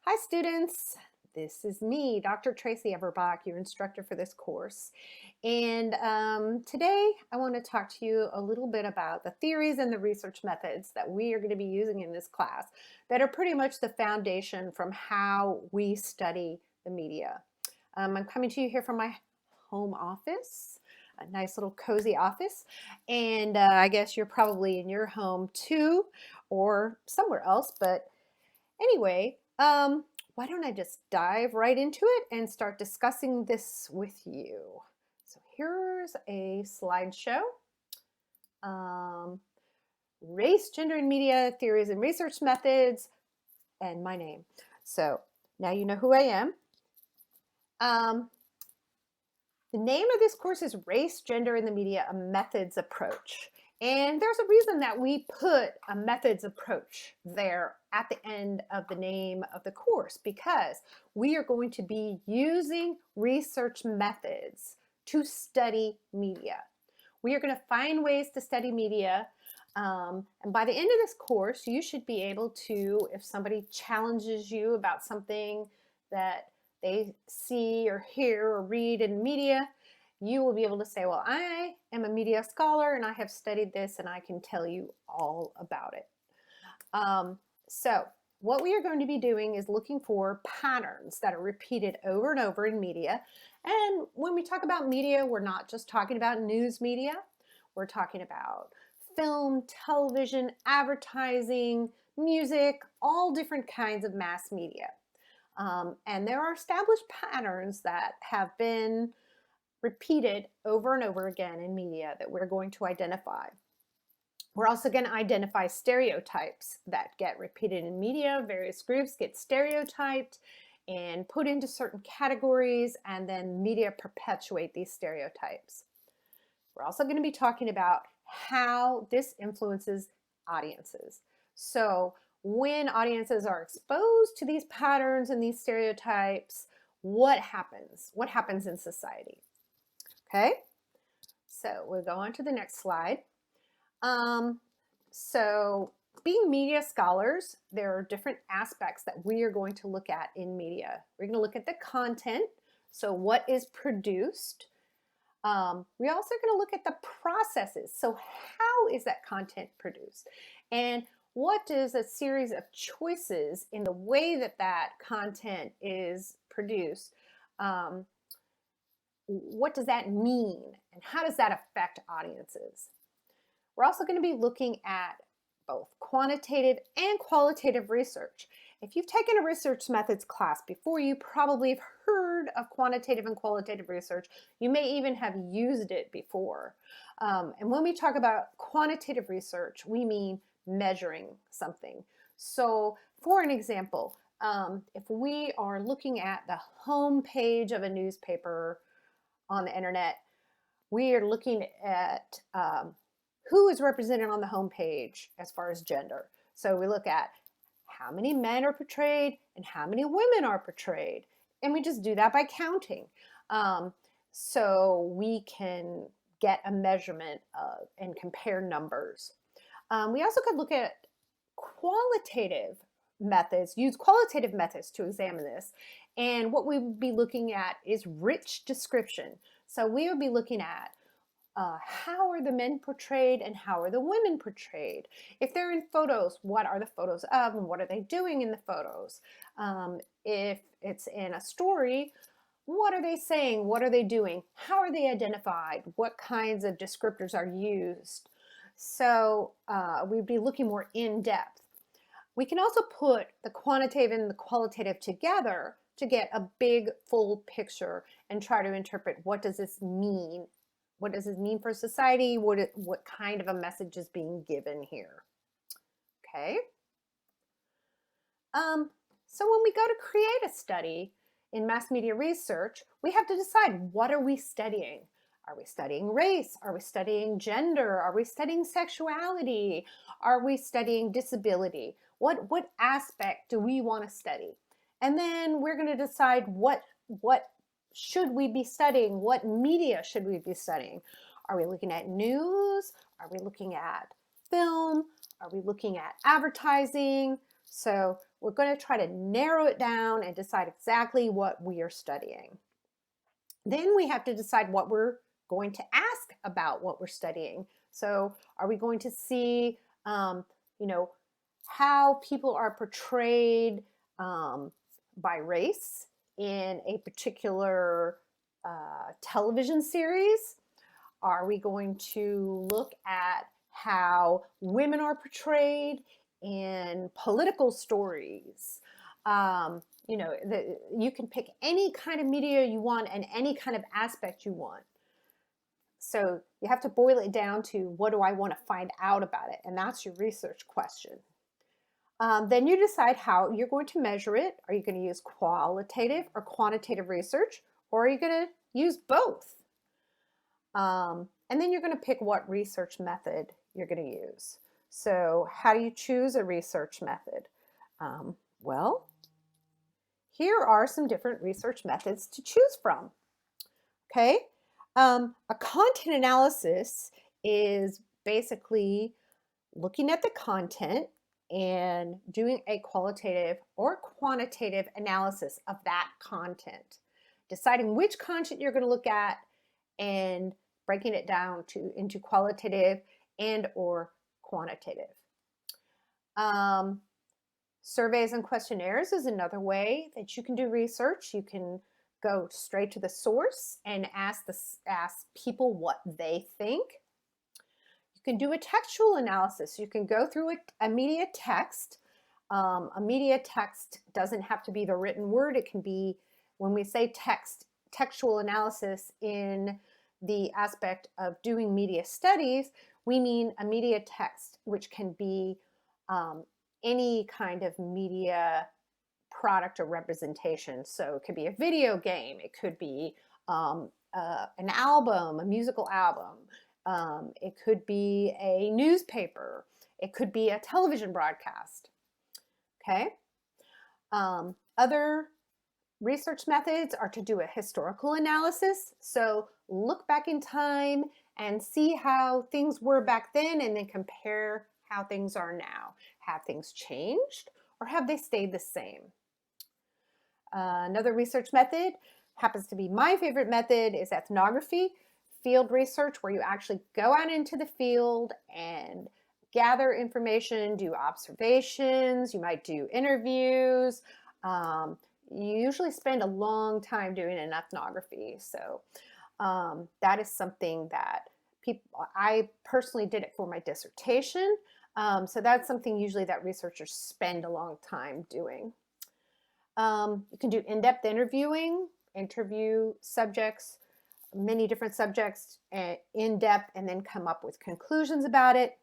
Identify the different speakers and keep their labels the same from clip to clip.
Speaker 1: Hi students, this is me, Dr. Tracy Everbach, your instructor for this course. And today I want to talk to you a little bit about the theories and the research methods that we are going to be using in this class that are pretty much the foundation from how we study the media. I'm coming to you here from my home office, a nice little cozy office, and I guess you're probably in your home too or somewhere else, but anyway, why don't I just dive right into it and start discussing this with you? So here's a slideshow. Race, gender, and media theories and research methods, and my name. So now you know who I am. The name of this course is Race, Gender, and the Media, a Methods Approach. And there's a reason that we put a methods approach there at the end of the name of the course, because we are going to be using research methods to study media. We are going to find ways to study media, and by the end of this course, you should be able to, if somebody challenges you about something that they see or hear or read in media, you will be able to say, well, I am a media scholar and I have studied this and I can tell you all about it. So what we are going to be doing is looking for patterns that are repeated over and over in media. And when we talk about media, we're not just talking about news media. We're talking about film, television, advertising, music, all different kinds of mass media. And there are established patterns that have been repeated over and over again in media that we're going to identify. We're also going to identify stereotypes that get repeated in media. Various groups get stereotyped and put into certain categories, and then media perpetuate these stereotypes. We're also going to be talking about how this influences audiences. So when audiences are exposed to these patterns and these stereotypes, what happens? What happens in society? Okay, so we'll go on to the next slide. So being media scholars, there are different aspects that we are going to look at in media. We're going to look at the content, so what is produced. We're also going to look at the processes. So how is that content produced? And what does a series of choices in the way that that content is produced, what does that mean? And how does that affect audiences? We're also going to be looking at both quantitative and qualitative research. If you've taken a research methods class before, you probably have heard of quantitative and qualitative research. You may even have used it before. And when we talk about quantitative research, we mean measuring something. So for an example, if we are looking at the home page of a newspaper on the internet, we are looking at who is represented on the home page as far as gender. So we look at how many men are portrayed and how many women are portrayed. And we just do that by counting. So we can get a measurement of and compare numbers. We also could look at qualitative methods, use qualitative methods to examine this. And what we would be looking at is rich description. So we would be looking at how are the men portrayed and how are the women portrayed? If they're in photos, what are the photos of and what are they doing in the photos? If it's in a story, what are they saying? What are they doing? How are they identified? What kinds of descriptors are used? So we'd be looking more in depth. We can also put the quantitative and the qualitative together to get a big full picture and try to interpret, what does this mean? What does it mean for society? What kind of a message is being given here? Okay. So when we go to create a study in mass media research, we have to decide, what are we studying? Are we studying race? Are we studying gender? Are we studying sexuality? Are we studying disability? What aspect do we want to study? And then we're going to decide what should we be studying? What media should we be studying? Are we looking at news? Are we looking at film? Are we looking at advertising? So we're going to try to narrow it down and decide exactly what we are studying. Then we have to decide what we're going to ask about what we're studying. So are we going to see, how people are portrayed by race in a particular television series? Are we going to look at how women are portrayed in political stories? You can pick any kind of media you want and any kind of aspect you want. So you have to boil it down to, what do I want to find out about it? And that's your research question. Then you decide how you're going to measure it. Are you going to use qualitative or quantitative research, or are you going to use both? And then you're going to pick what research method you're going to use. So how do you choose a research method? Well, here are some different research methods to choose from. Okay, a content analysis is basically looking at the content and doing a qualitative or quantitative analysis of that content, deciding which content you're going to look at and breaking it down into qualitative and or quantitative. Surveys and questionnaires is another way that you can do research. You can go straight to the source and ask people what they think. You can do a textual analysis. You can go through a media text. A media text doesn't have to be the written word. It can be, when we say textual analysis in the aspect of doing media studies, we mean a media text which can be any kind of media product or representation. So it could be a video game, it could be an album, a musical album, it could be a newspaper, it could be a television broadcast. Okay. Other research methods are to do a historical analysis. So look back in time and see how things were back then and then compare how things are now. Have things changed or have they stayed the same? Another research method, happens to be my favorite method, is ethnography, field research, where you actually go out into the field and gather information, do observations, you might do interviews. You usually spend a long time doing an ethnography. So that is something that I personally did it for my dissertation. So that's something usually that researchers spend a long time doing. You can do in-depth interviewing, interview subjects, many different subjects in depth, and then come up with conclusions about it.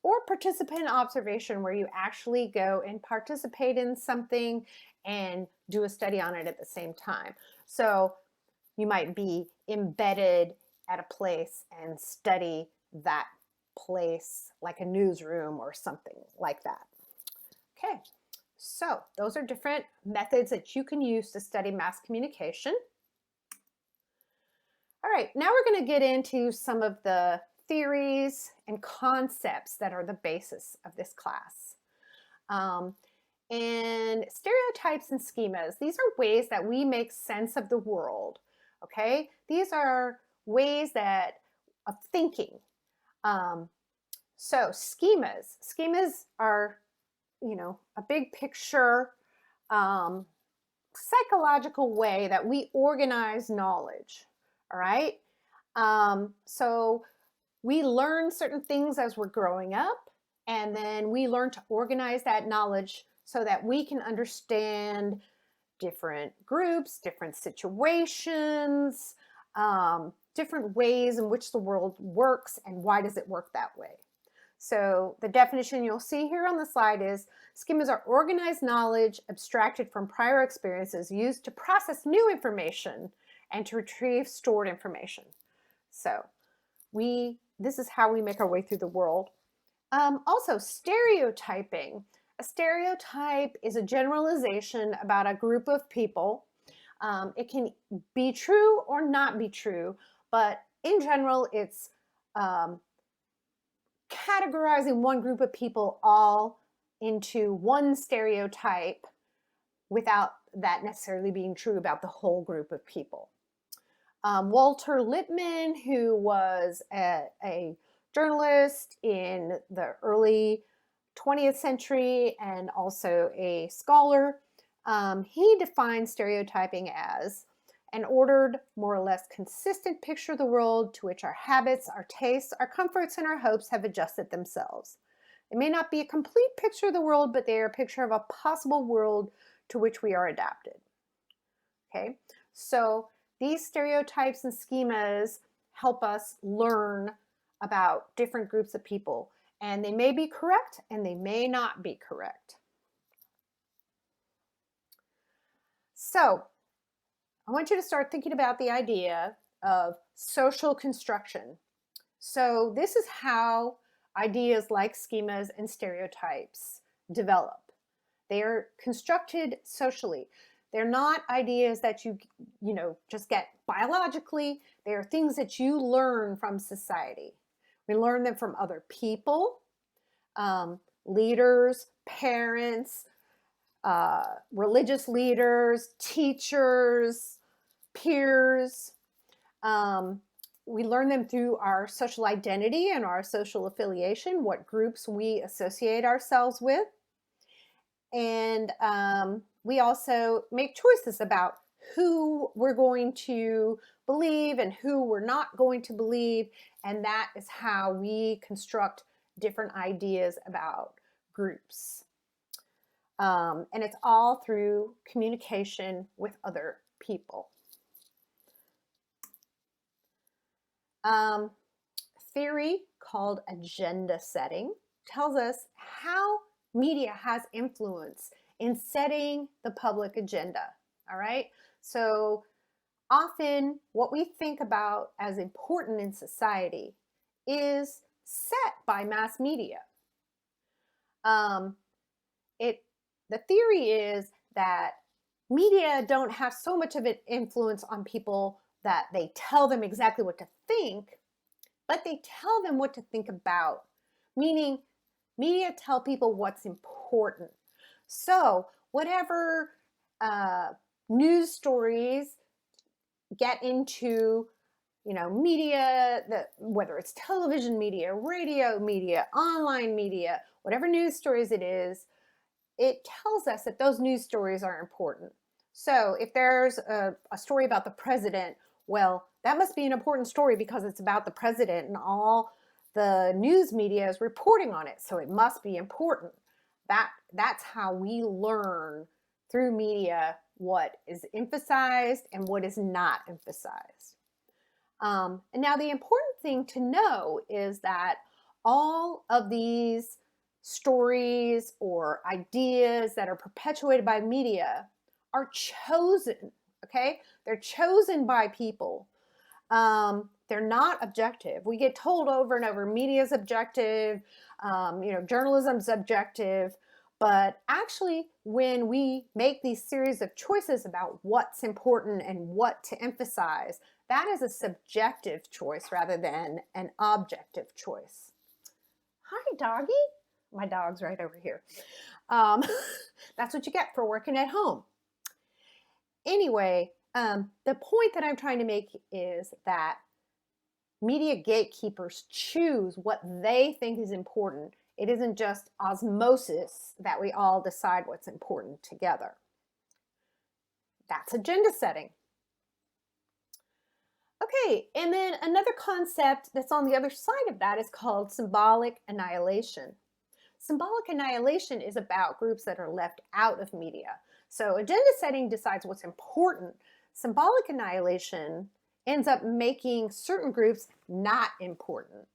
Speaker 1: Or participant observation, where you actually go and participate in something and do a study on it at the same time. So you might be embedded at a place and study that place, like a newsroom or something like that. Okay, so those are different methods that you can use to study mass communication. All right, now we're going to get into some of the theories and concepts that are the basis of this class. And stereotypes and schemas, these are ways that we make sense of the world, okay? These are ways of thinking. So schemas are, a big picture, psychological way that we organize knowledge, all right? So we learn certain things as we're growing up, and then we learn to organize that knowledge so that we can understand different groups, different situations, different ways in which the world works and why does it work that way. So the definition you'll see here on the slide is, schemas are organized knowledge abstracted from prior experiences used to process new information and to retrieve stored information. So this is how we make our way through the world. Also, stereotyping. A stereotype is a generalization about a group of people. It can be true or not be true, but in general, it's categorizing one group of people all into one stereotype without that necessarily being true about the whole group of people. Walter Lippmann, who was a journalist in the early 20th century and also a scholar, he defined stereotyping as an ordered, more or less consistent picture of the world to which our habits, our tastes, our comforts, and our hopes have adjusted themselves. It may not be a complete picture of the world, but they are a picture of a possible world to which we are adapted. Okay, so these stereotypes and schemas help us learn about different groups of people, and they may be correct and they may not be correct. So I want you to start thinking about the idea of social construction. So this is how ideas like schemas and stereotypes develop. They are constructed socially. They're not ideas that you just get biologically. They are things that you learn from society. We learn them from other people, leaders, parents, religious leaders, teachers, peers. We learn them through our social identity and our social affiliation, what groups we associate ourselves with. And we also make choices about who we're going to believe and who we're not going to believe. And that is how we construct different ideas about groups. And it's all through communication with other people. Theory called agenda setting tells us how media has influence in setting the public agenda. All right, so often what we think about as important in society is set by mass media. The theory is that media don't have so much of an influence on people that they tell them exactly what to think, but they tell them what to think about, meaning media tell people what's important. So whatever news stories get into media, whether it's television media, radio media, online media, whatever news stories it is, it tells us that those news stories are important. So if there's a story about the president, well, that must be an important story because it's about the president and all the news media is reporting on it, so it must be important. That's how we learn through media what is emphasized and what is not emphasized. And now the important thing to know is that all of these stories or ideas that are perpetuated by media are chosen, okay? They're chosen by people. They're not objective. We get told over and over, media's objective, journalism's objective, but actually when we make these series of choices about what's important and what to emphasize, that is a subjective choice rather than an objective choice. Hi, doggy. My dog's right over here. That's what you get for working at home. Anyway, the point that I'm trying to make is that media gatekeepers choose what they think is important. It isn't just osmosis that we all decide what's important together. That's agenda setting. Okay, and then another concept that's on the other side of that is called symbolic annihilation. Symbolic annihilation is about groups that are left out of media. So agenda setting decides what's important. Symbolic annihilation ends up making certain groups not important.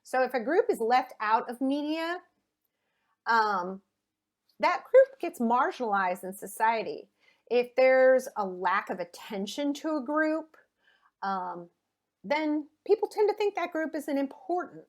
Speaker 1: So if a group is left out of media, that group gets marginalized in society. If there's a lack of attention to a group, then people tend to think that group isn't important,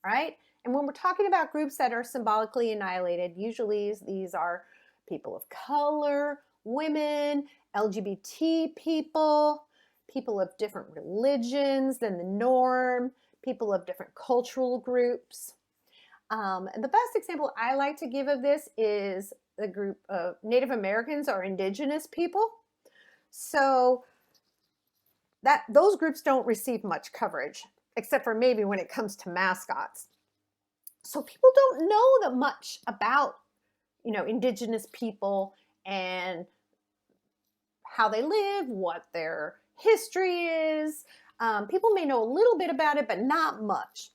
Speaker 1: right? And when we're talking about groups that are symbolically annihilated, usually these are people of color, women, LGBT people, people of different religions than the norm, people of different cultural groups. And the best example I like to give of this is the group of Native Americans or indigenous people. So that those groups don't receive much coverage, except for maybe when it comes to mascots. So people don't know that much about, indigenous people and how they live, what their history is. People may know a little bit about it, but not much.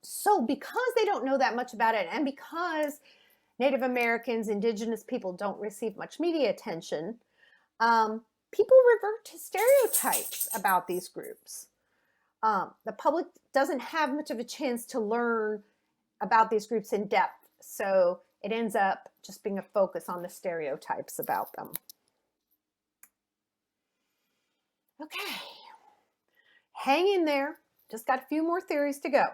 Speaker 1: So because they don't know that much about it, and because Native Americans, indigenous people don't receive much media attention, people revert to stereotypes about these groups. The public doesn't have much of a chance to learn about these groups in depth, so it ends up just being a focus on the stereotypes about them. Okay, hang in there. Just got a few more theories to go.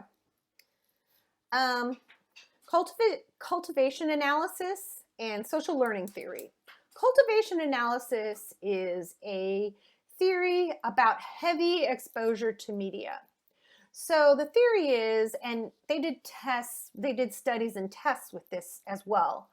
Speaker 1: Cultivation analysis and social learning theory. Cultivation analysis is a theory about heavy exposure to media. So the theory is, and they did studies and tests with this as well.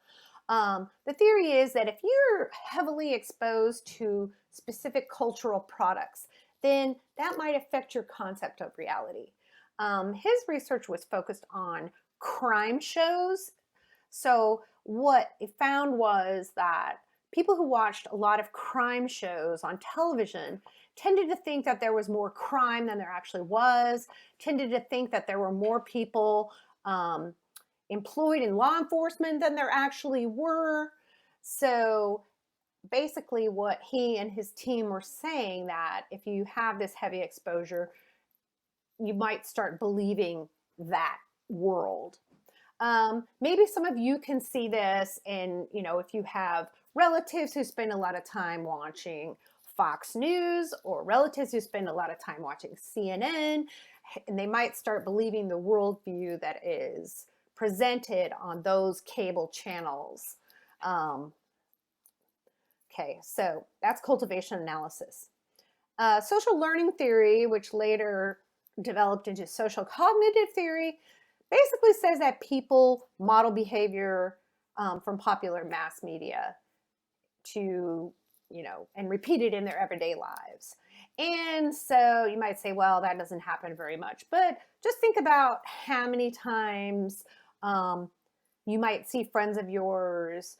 Speaker 1: The theory is that if you're heavily exposed to specific cultural products, then that might affect your concept of reality. His research was focused on crime shows. So what it found was that people who watched a lot of crime shows on television tended to think that there was more crime than there actually was, tended to think that there were more people employed in law enforcement than there actually were. So basically what he and his team were saying, that if you have this heavy exposure, you might start believing that world. Maybe some of you can see this in, if you have relatives who spend a lot of time watching Fox News, or relatives who spend a lot of time watching CNN, and they might start believing the worldview that is presented on those cable channels. Okay, so that's cultivation analysis. Social learning theory, which later developed into social cognitive theory, basically says that people model behavior from popular mass media to, and repeat it in their everyday lives. And so you might say, well, that doesn't happen very much. But just think about how many times you might see friends of yours,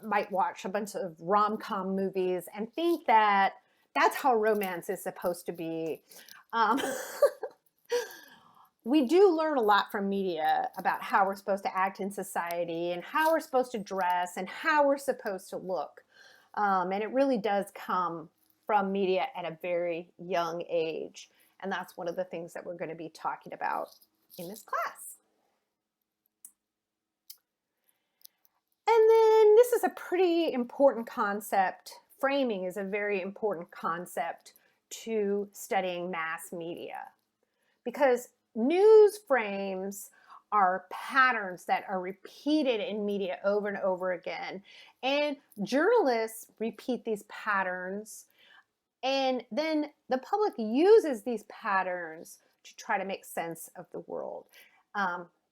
Speaker 1: might watch a bunch of rom-com movies and think that that's how romance is supposed to be. We do learn a lot from media about how we're supposed to act in society and how we're supposed to dress and how we're supposed to look. And it really does come from media at a very young age. And that's one of the things that we're going to be talking about in this class. And then this is a pretty important concept. Framing is a very important concept to studying mass media, because news frames are patterns that are repeated in media over and over again. And journalists repeat these patterns, and then the public uses these patterns to try to make sense of the world.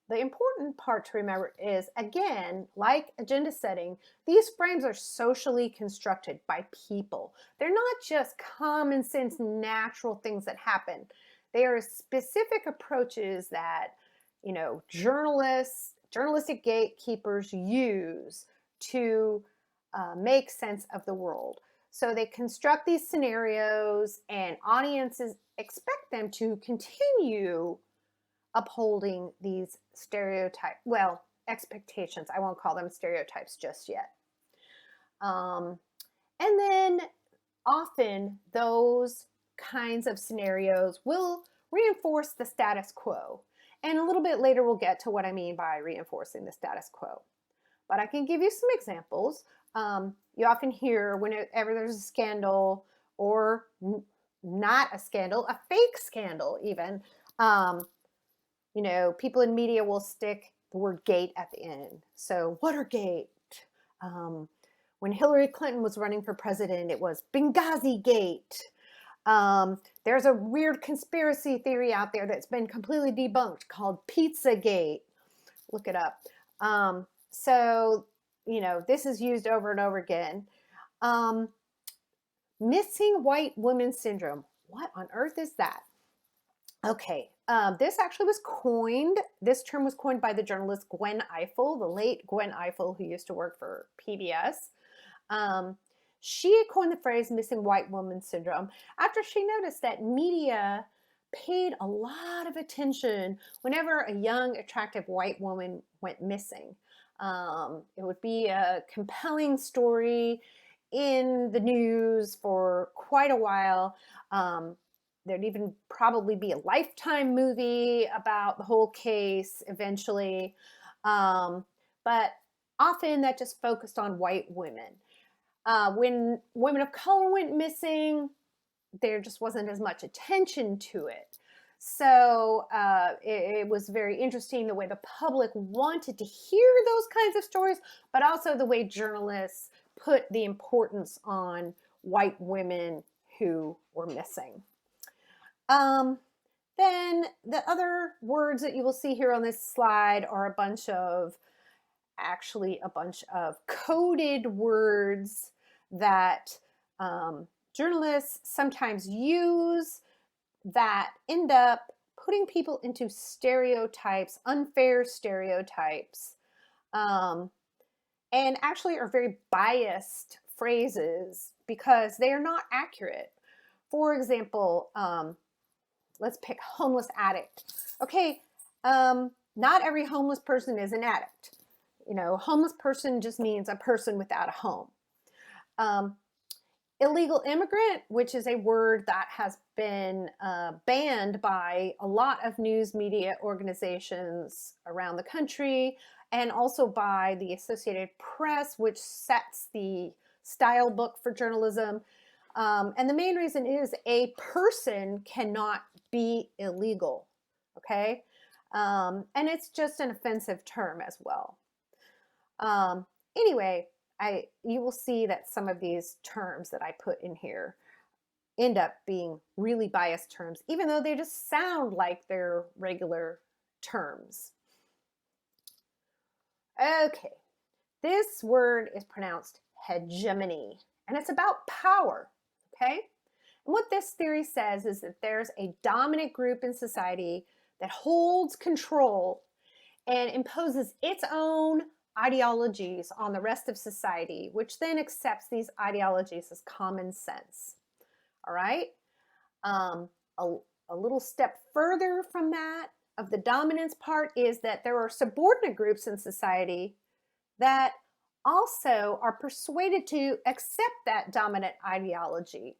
Speaker 1: The important part to remember is, again, like agenda setting, these frames are socially constructed by people. They're not just common sense, natural things that happen. They are specific approaches that, journalistic gatekeepers use to make sense of the world. So they construct these scenarios, and audiences expect them to continue upholding these expectations. I won't call them stereotypes just yet. And then often those kinds of scenarios will reinforce the status quo. And a little bit later we'll get to what I mean by reinforcing the status quo. But I can give you some examples. You often hear whenever there's a scandal, or not a scandal, a fake scandal even, people in media will stick the word gate at the end. So Watergate. When Hillary Clinton was running for president, it was Benghazi Gate. There's a weird conspiracy theory out there that's been completely debunked called Pizzagate. Look it up. So, this is used over and over again. Missing white woman syndrome. What on earth is that? Okay, this actually was coined, this term was coined by the journalist Gwen Ifill, the late Gwen Ifill, who used to work for PBS. She coined the phrase missing white woman syndrome after she noticed that media paid a lot of attention whenever a young, attractive white woman went missing. It would be a compelling story in the news for quite a while. There'd even probably be a Lifetime movie about the whole case eventually. But often that just focused on white women. When women of color went missing, there just wasn't as much attention to it. So it was very interesting the way the public wanted to hear those kinds of stories, but also the way journalists put the importance on white women who were missing. Then the other words that you will see here on this slide are a bunch of coded words that journalists sometimes use that end up putting people into stereotypes, unfair stereotypes, and actually are very biased phrases because they are not accurate. For example, let's pick homeless addict. Okay, not every homeless person is an addict. Homeless person just means a person without a home. Illegal immigrant, which is a word that has been banned by a lot of news media organizations around the country, and also by the Associated Press, which sets the style book for journalism. And the main reason is a person cannot be illegal, okay? And it's just an offensive term as well. Anyway, you will see that some of these terms that I put in here end up being really biased terms, even though they just sound like they're regular terms. Okay, this word is pronounced hegemony, and it's about power, okay? And what this theory says is that there's a dominant group in society that holds control and imposes its own ideologies on the rest of society, which then accepts these ideologies as common sense. All right? A little step further from that, of the dominance part, is that there are subordinate groups in society that also are persuaded to accept that dominant ideology.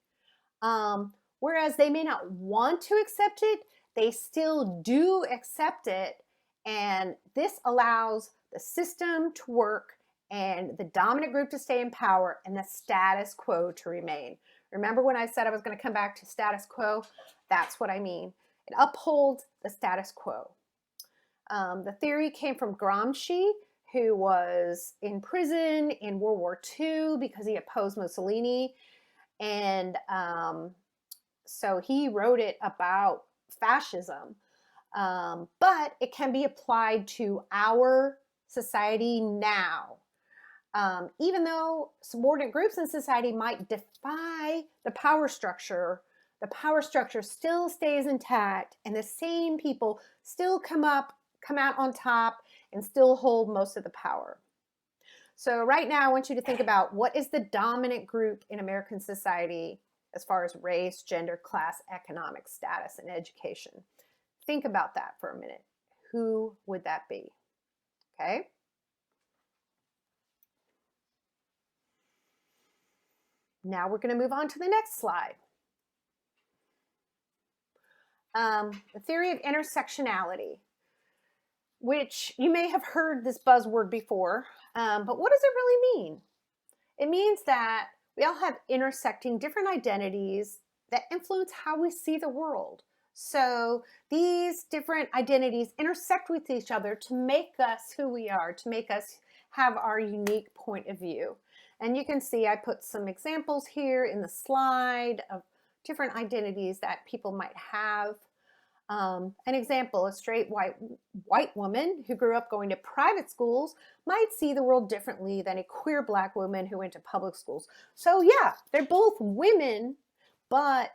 Speaker 1: Whereas they may not want to accept it, they still do accept it, and this allows the system to work and the dominant group to stay in power and the status quo to remain. Remember when I said I was going to come back to status quo? That's what I mean. It upholds the status quo. The theory came from Gramsci, who was in prison in World War II because he opposed Mussolini. And so he wrote it about fascism. But it can be applied to our society now. Even though subordinate groups in society might defy the power structure still stays intact, and the same people still come out on top and still hold most of the power. So right now, I want you to think about what is the dominant group in American society as far as race, gender, class, economic status, and education. Think about that for a minute. Who would that be? Okay. Now we're going to move on to the next slide. The theory of intersectionality, which you may have heard this buzzword before, but what does it really mean? It means that we all have intersecting different identities that influence how we see the world. So these different identities intersect with each other to make us who we are, to make us have our unique point of view. And you can see I put some examples here in the slide of different identities that people might have. An example, a straight white woman who grew up going to private schools might see the world differently than a queer Black woman who went to public schools. So yeah, they're both women, but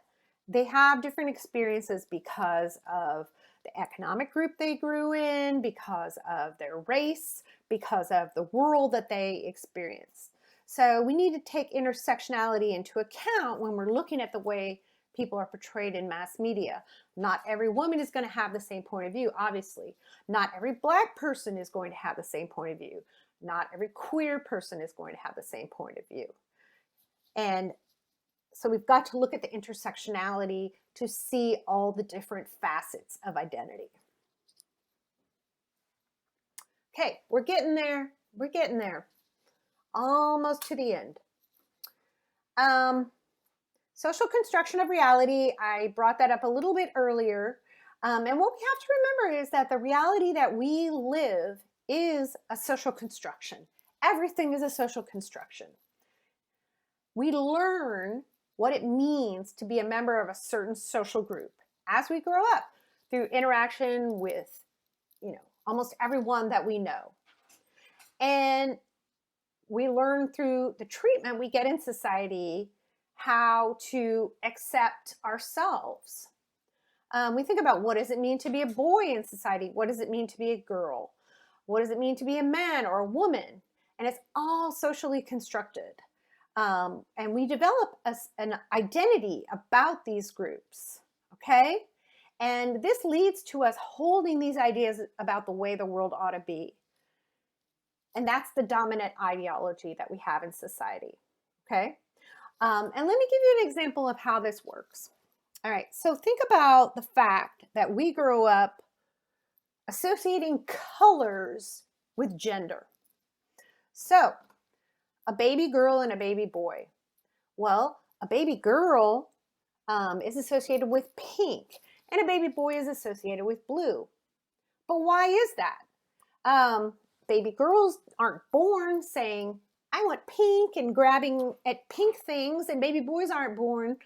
Speaker 1: they have different experiences because of the economic group they grew in, because of their race, because of the world that they experienced. So we need to take intersectionality into account when we're looking at the way people are portrayed in mass media. Not every woman is going to have the same point of view, obviously. Not every Black person is going to have the same point of view. Not every queer person is going to have the same point of view. And so we've got to look at the intersectionality to see all the different facets of identity. Okay, we're getting there. We're getting there. Almost to the end. Social construction of reality, I brought that up a little bit earlier. And what we have to remember is that the reality that we live is a social construction. Everything is a social construction. We learn what it means to be a member of a certain social group as we grow up through interaction with, almost everyone that we know. And we learn through the treatment we get in society how to accept ourselves. We think about, what does it mean to be a boy in society? What does it mean to be a girl? What does it mean to be a man or a woman? And it's all socially constructed. And we develop an identity about these groups, okay? And this leads to us holding these ideas about the way the world ought to be. And that's the dominant ideology that we have in society, okay? And let me give you an example of how this works. All right, so think about the fact that we grow up associating colors with gender. So, a baby girl and a baby boy. Well, a baby girl is associated with pink, and a baby boy is associated with blue. But why is that? Baby girls aren't born saying, I want pink and grabbing at pink things, and baby boys aren't born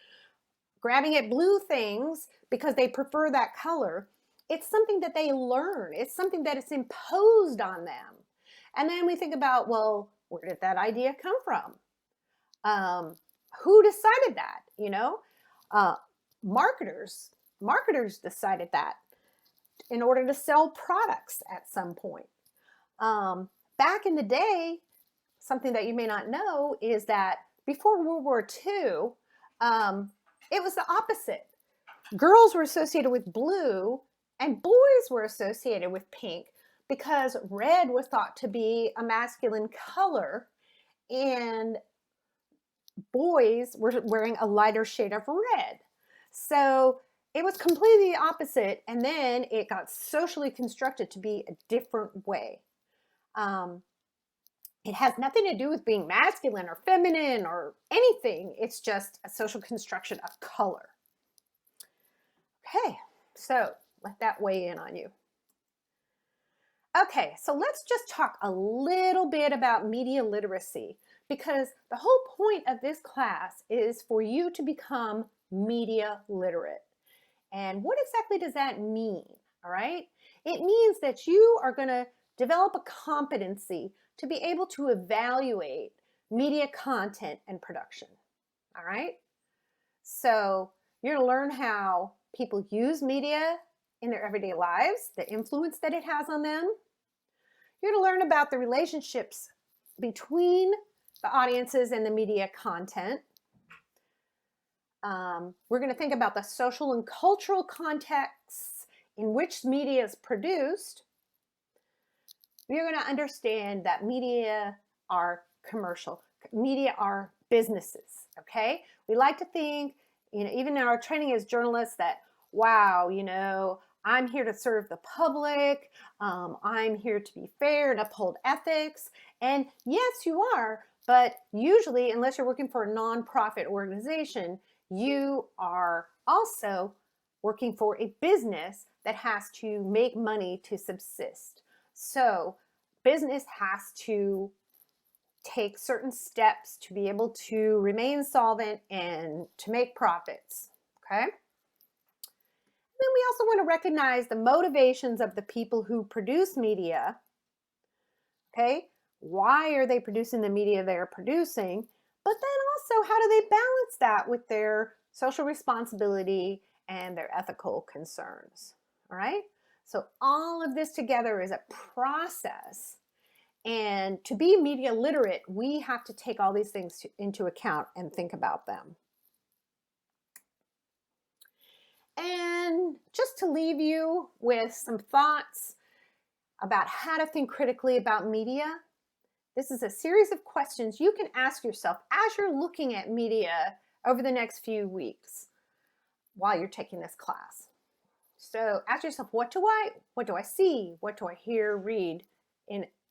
Speaker 1: grabbing at blue things because they prefer that color. It's something that they learn. It's something that is imposed on them. And then we think about, well, where did that idea come from? Who decided that? Marketers decided that in order to sell products at some point. Back in the day, something that you may not know is that before World War II, it was the opposite. Girls were associated with blue and boys were associated with pink because red was thought to be a masculine color and boys were wearing a lighter shade of red. So it was completely the opposite, and then it got socially constructed to be a different way. It has nothing to do with being masculine or feminine or anything. It's just a social construction of color. Okay, so let that weigh in on you. Okay, so let's just talk a little bit about media literacy, because the whole point of this class is for you to become media literate. And what exactly does that mean? All right, it means that you are going to develop a competency to be able to evaluate media content and production. All right, so you're going to learn how people use media in their everyday lives, the influence that it has on them. You're going to learn about the relationships between the audiences and the media content. We're going to think about the social and cultural contexts in which media is produced. You're going to understand that media are commercial. Media are businesses, okay? We like to think, even in our training as journalists, that, wow, I'm here to serve the public. I'm here to be fair and uphold ethics. And yes, you are, but usually, unless you're working for a nonprofit organization, you are also working for a business that has to make money to subsist. So business has to take certain steps to be able to remain solvent and to make profits. okay? Then we also want to recognize the motivations of the people who produce media, okay? Why are they producing the media they're producing? But then also, how do they balance that with their social responsibility and their ethical concerns, all right? So all of this together is a process. And to be media literate, we have to take all these things into account and think about them. And just to leave you with some thoughts about how to think critically about media, this is a series of questions you can ask yourself as you're looking at media over the next few weeks while you're taking this class. So ask yourself, what do I see? What do I hear, read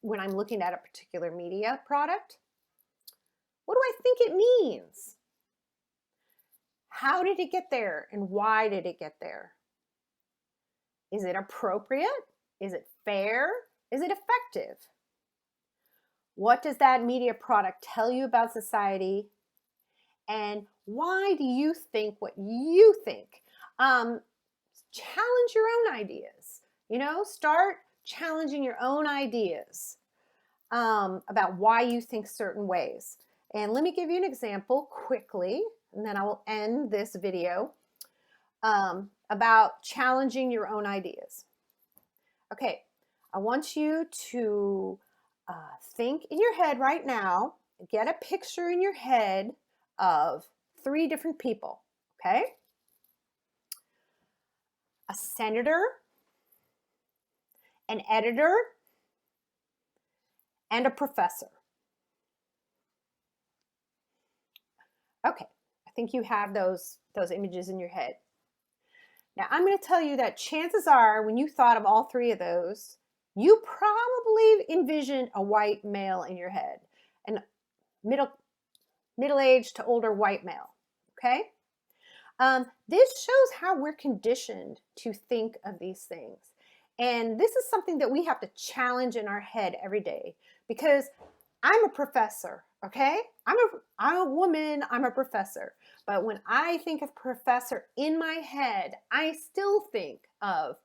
Speaker 1: when I'm looking at a particular media product? What do I think it means? How did it get there and why did it get there? Is it appropriate? Is it fair? Is it effective? What does that media product tell you about society? And why do you think what you think? Challenge your own ideas. Start challenging your own ideas about why you think certain ways. And let me give you an example quickly, and then I will end this video about challenging your own ideas. Okay, I want you to think in your head right now, get a picture in your head of 3 different people, okay? A senator, an editor, and a professor. Okay, I think you have those images in your head. Now, I'm going to tell you that chances are when you thought of all 3 of those, you probably envisioned a white male in your head, an middle-aged to older white male, okay? This shows how we're conditioned to think of these things. And this is something that we have to challenge in our head every day, because I'm a professor, okay? I'm a woman, I'm a professor. But when I think of professor in my head, I still think of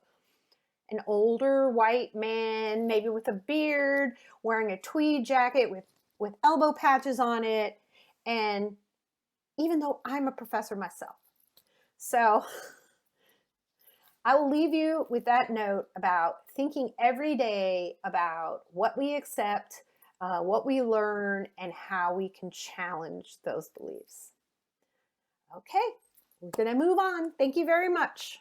Speaker 1: an older white man, maybe with a beard, wearing a tweed jacket with elbow patches on it, and even though I'm a professor myself. So I will leave you with that note about thinking every day about what we accept, what we learn, and how we can challenge those beliefs. Okay, we're going to move on. Thank you very much.